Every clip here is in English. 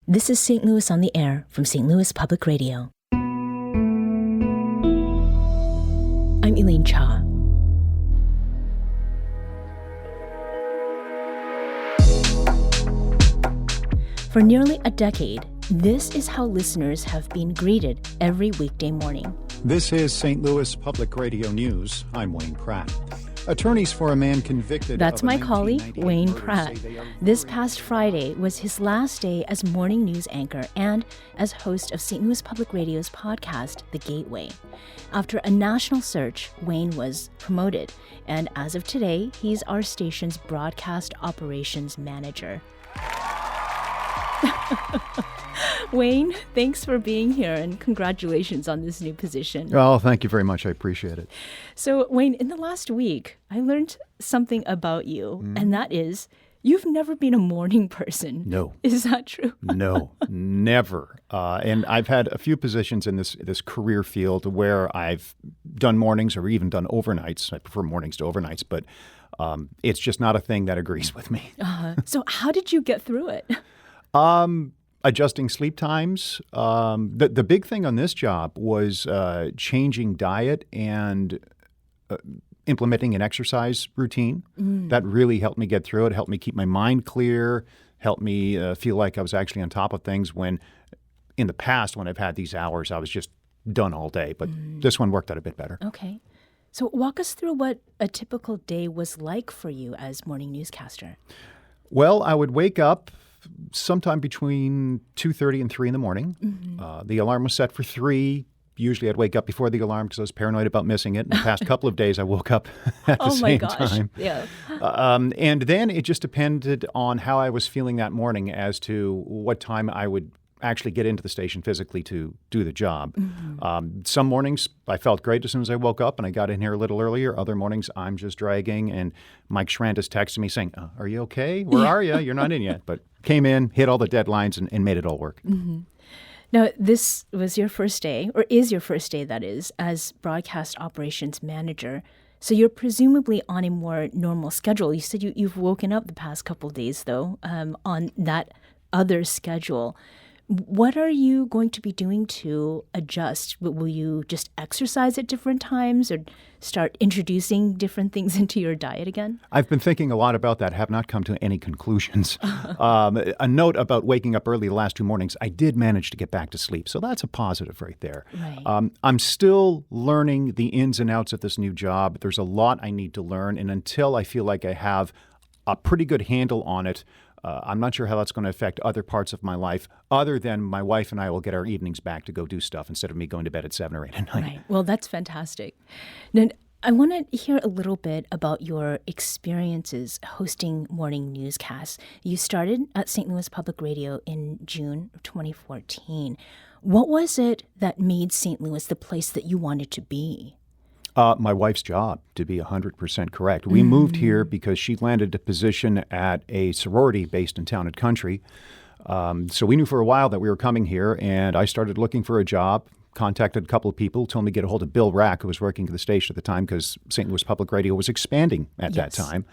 This is St. Louis on the Air from St. Louis Public Radio. I'm Elaine Cha. For nearly a decade, this is how listeners have been greeted every weekday morning. This is St. Louis Public Radio News. I'm Wayne Pratt. Attorneys for a man convicted That's of my colleague, Wayne Pratt. This past Friday was his last day as morning news anchor and as host of St. Louis Public Radio's podcast, The Gateway. After a national search, Wayne was promoted, and as of today, he's our station's broadcast operations manager. Wayne, thanks for being here and congratulations on this new position. Oh, thank you very much. I appreciate it. So, Wayne, in the last week, I learned something about you, and that is you've never been a morning person. No. Is that true? No, never. And I've had a few positions in this career field where I've done mornings or even done overnights. I prefer mornings to overnights, but it's just not a thing that agrees with me. So how did you get through it? Adjusting sleep times. The big thing on this job was changing diet and implementing an exercise routine. That really helped me get through it, helped me keep my mind clear, helped me feel like I was actually on top of things when in the past when I've had these hours, I was just done all day. But this one worked out a bit better. Okay. So walk us through what a typical day was like for you as morning newscaster. Well, I would wake up sometime between 2:30 and 3 in the morning. The alarm was set for 3. Usually I'd wake up before the alarm because I was paranoid about missing it. In the past couple of days, I woke up at the same time. Yeah. And then it just depended on how I was feeling that morning as to what time I would actually get into the station physically to do the job. Some mornings I felt great as soon as I woke up and I got in here a little earlier. Other mornings I'm just dragging and Mike Schrand is texting me saying, are you okay? Where are you? You're not in yet. But came in, hit all the deadlines and made it all work. Now, this was your first day, or is your first day, that is, as broadcast operations manager. So you're presumably on a more normal schedule. You said you've woken up the past couple of days, though, on that other schedule. What are you going to be doing to adjust? Will you just exercise at different times or start introducing different things into your diet again? I've been thinking a lot about that, have not come to any conclusions. A note about waking up early the last 2 mornings, I did manage to get back to sleep. So that's a positive right there. Right. I'm still learning the ins and outs of this new job. There's a lot I need to learn. And until I feel like I have a pretty good handle on it, I'm not sure how that's going to affect other parts of my life, other than my wife and I will get our evenings back to go do stuff instead of me going to bed at 7 or 8 at night. Right. Well, that's fantastic. Now, I want to hear a little bit about your experiences hosting morning newscasts. You started at St. Louis Public Radio in June of 2014. What was it that made St. Louis the place that you wanted to be? My wife's job, to be 100% correct. We moved here because she landed a position at a sorority based in Town and Country. So we knew for a while that we were coming here, and I started looking for a job, contacted a couple of people, told me to get a hold of Bill Rack, who was working at the station at the time because St. Louis Public Radio was expanding at that time.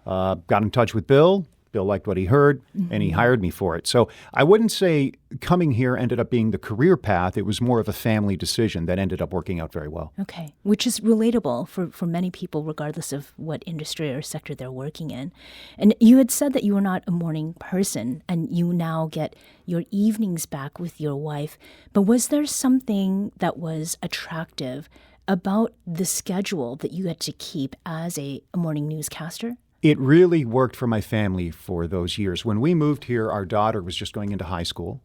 Got in touch with Bill. Bill liked what he heard, and he hired me for it. So I wouldn't say coming here ended up being the career path. It was more of a family decision that ended up working out very well. Okay, which is relatable for many people, regardless of what industry or sector they're working in. And you had said that you were not a morning person, and you now get your evenings back with your wife. But was there something that was attractive about the schedule that you had to keep as a morning newscaster? It really worked for my family for those years. When we moved here, our daughter was just going into high school,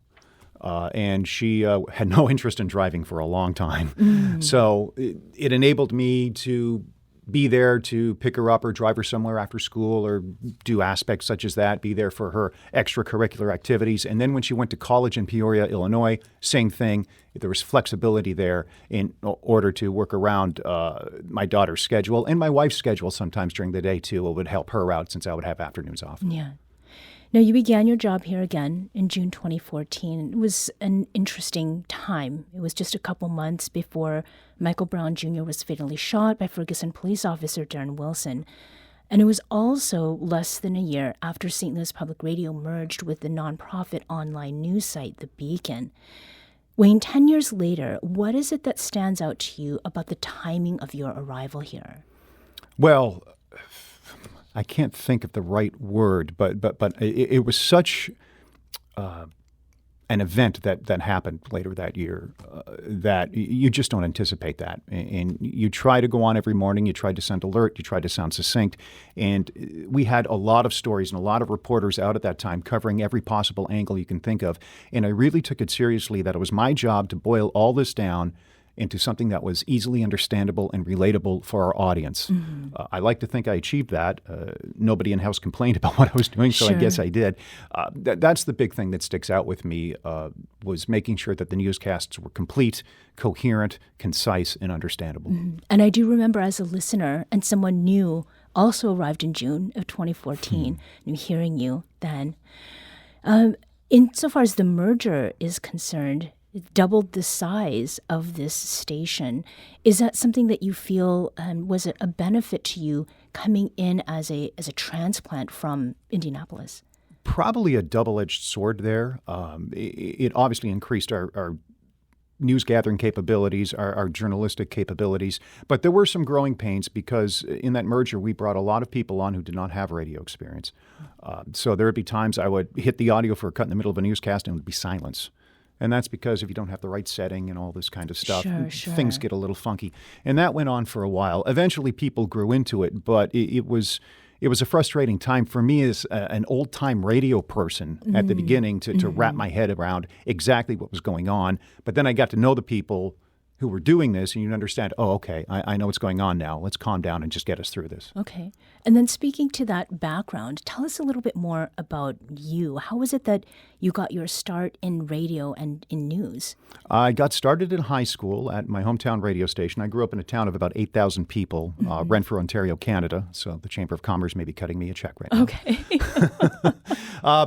and she had no interest in driving for a long time. So it enabled me to be there to pick her up or drive her somewhere after school or do aspects such as that, be there for her extracurricular activities. And then when she went to college in Peoria, Illinois, same thing. There was flexibility there in order to work around my daughter's schedule and my wife's schedule sometimes during the day, too. It would help her out since I would have afternoons off. Yeah. Now, you began your job here again in June 2014. It was an interesting time. It was just a couple months before Michael Brown Jr. was fatally shot by Ferguson police officer Darren Wilson. And it was also less than a year after St. Louis Public Radio merged with the nonprofit online news site, The Beacon. Wayne, 10 years later, what is it that stands out to you about the timing of your arrival here? Well, I can't think of the right word, but it was such an event that happened later that year that you just don't anticipate that. And you try to go on every morning, you try to sound alert, you try to sound succinct. And we had a lot of stories and a lot of reporters out at that time covering every possible angle you can think of. And I really took it seriously that it was my job to boil all this down into something that was easily understandable and relatable for our audience. I like to think I achieved that. Nobody in-house complained about what I was doing, so I guess I did. That's the big thing that sticks out with me, was making sure that the newscasts were complete, coherent, concise, and understandable. And I do remember as a listener, and someone new also arrived in June of 2014, and hearing you then. Insofar as the merger is concerned, it doubled the size of this station. Is that something that you feel was a benefit to you coming in as a transplant from Indianapolis? Probably a double-edged sword there. It obviously increased our news gathering capabilities, our journalistic capabilities, but there were some growing pains because in that merger we brought a lot of people on who did not have radio experience. So there would be times I would hit the audio for a cut in the middle of a newscast and it would be silence. And that's because if you don't have the right setting and all this kind of stuff, things get a little funky. And that went on for a while. Eventually, people grew into it, but it was a frustrating time for me as an old-time radio person at the beginning to wrap my head around exactly what was going on. But then I got to know the people who were doing this, and you understand, oh, okay, I know what's going on now. Let's calm down and just get us through this. Okay. And then speaking to that background, tell us a little bit more about you. How was it that you got your start in radio and in news? I got started in high school at my hometown radio station. I grew up in a town of about 8,000 people, Renfrew, Ontario, Canada. So the Chamber of Commerce may be cutting me a check right now. Okay.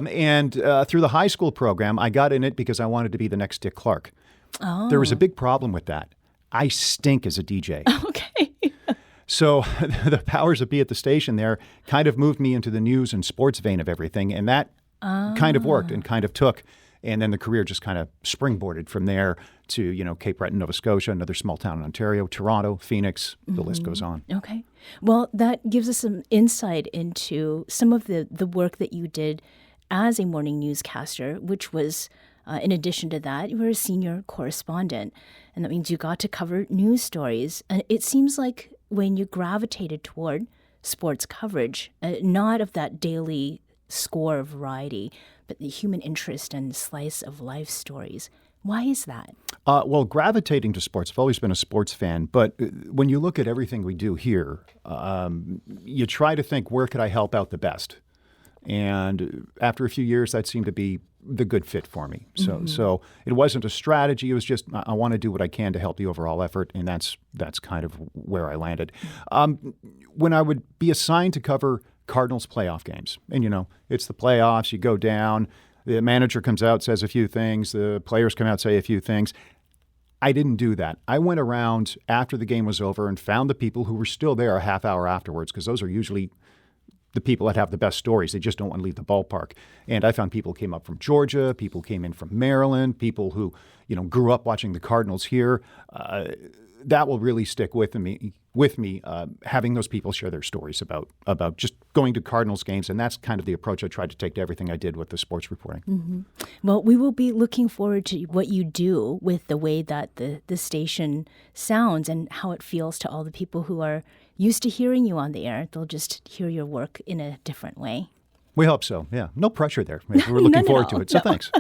And through the high school program, I got in it because I wanted to be the next Dick Clark. Oh. There was a big problem with that. I stink as a DJ. Okay. So the powers that be at the station there kind of moved me into the news and sports vein of everything. And that kind of worked and kind of took. And then the career just kind of springboarded from there to, Cape Breton, Nova Scotia, another small town in Ontario, Toronto, Phoenix, the list goes on. Okay. Well, that gives us some insight into some of the work that you did as a morning newscaster, which was, in addition to that, you were a senior correspondent. And that means you got to cover news stories. And it seems like when you gravitated toward sports coverage, not of that daily score variety, but the human interest and slice of life stories. Why is that? Well, gravitating to sports, I've always been a sports fan, but when you look at everything we do here, you try to think, where could I help out the best? And after a few years, that seemed to be the good fit for me. So it wasn't a strategy. It was just, I want to do what I can to help the overall effort, and that's kind of where I landed. When I would be assigned to cover Cardinals playoff games, and it's the playoffs, you go down, the manager comes out, says a few things, the players come out, say a few things. I didn't do that. I went around after the game was over and found the people who were still there a half hour afterwards, because those are usually the people that have the best stories. They just don't want to leave the ballpark. And I found people came up from Georgia, people came in from Maryland, people who, grew up watching the Cardinals here. That will really stick with me, having those people share their stories about just going to Cardinals games. And that's kind of the approach I tried to take to everything I did with the sports reporting. Mm-hmm. Well, we will be looking forward to what you do with the way that the station sounds and how it feels to all the people who are used to hearing you on the air. They'll just hear your work in a different way. We hope so, yeah. No pressure there. We're looking forward to it, so thanks.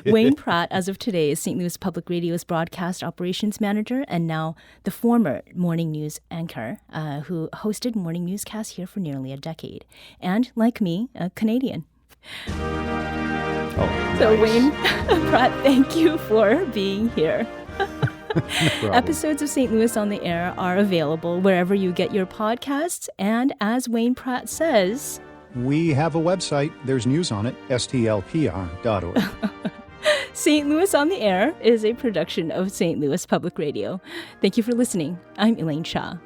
Wayne Pratt, as of today, is St. Louis Public Radio's broadcast operations manager and now the former morning news anchor who hosted morning newscasts here for nearly a decade. And, like me, a Canadian. So, Wayne Pratt, thank you for being here. No Episodes of St. Louis on the Air are available wherever you get your podcasts. And as Wayne Pratt says, we have a website. There's news on it, STLPR.org. St. Louis on the Air is a production of St. Louis Public Radio. Thank you for listening. I'm Elaine Shaw.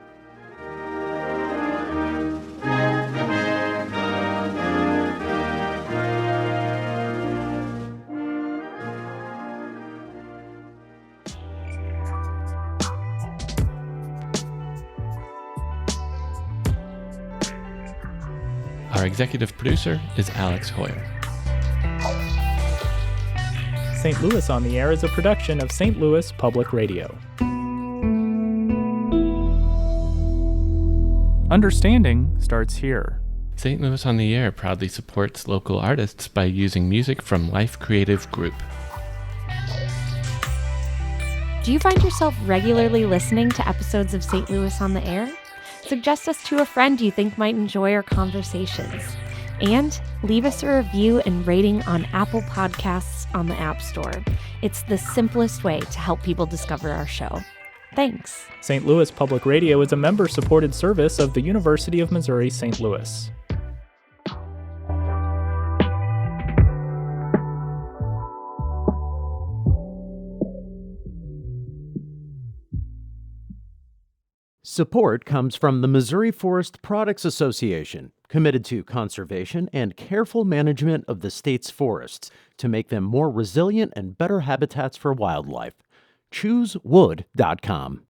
Our executive producer is Alex Hoyer. St. Louis on the Air is a production of St. Louis Public Radio. Understanding starts here. St. Louis on the Air proudly supports local artists by using music from Life Creative Group. Do you find yourself regularly listening to episodes of St. Louis on the Air? Suggest us to a friend you think might enjoy our conversations. And leave us a review and rating on Apple Podcasts on the App Store. It's the simplest way to help people discover our show. Thanks. St. Louis Public Radio is a member-supported service of the University of Missouri St. Louis. Support comes from the Missouri Forest Products Association, committed to conservation and careful management of the state's forests to make them more resilient and better habitats for wildlife. ChooseWood.com.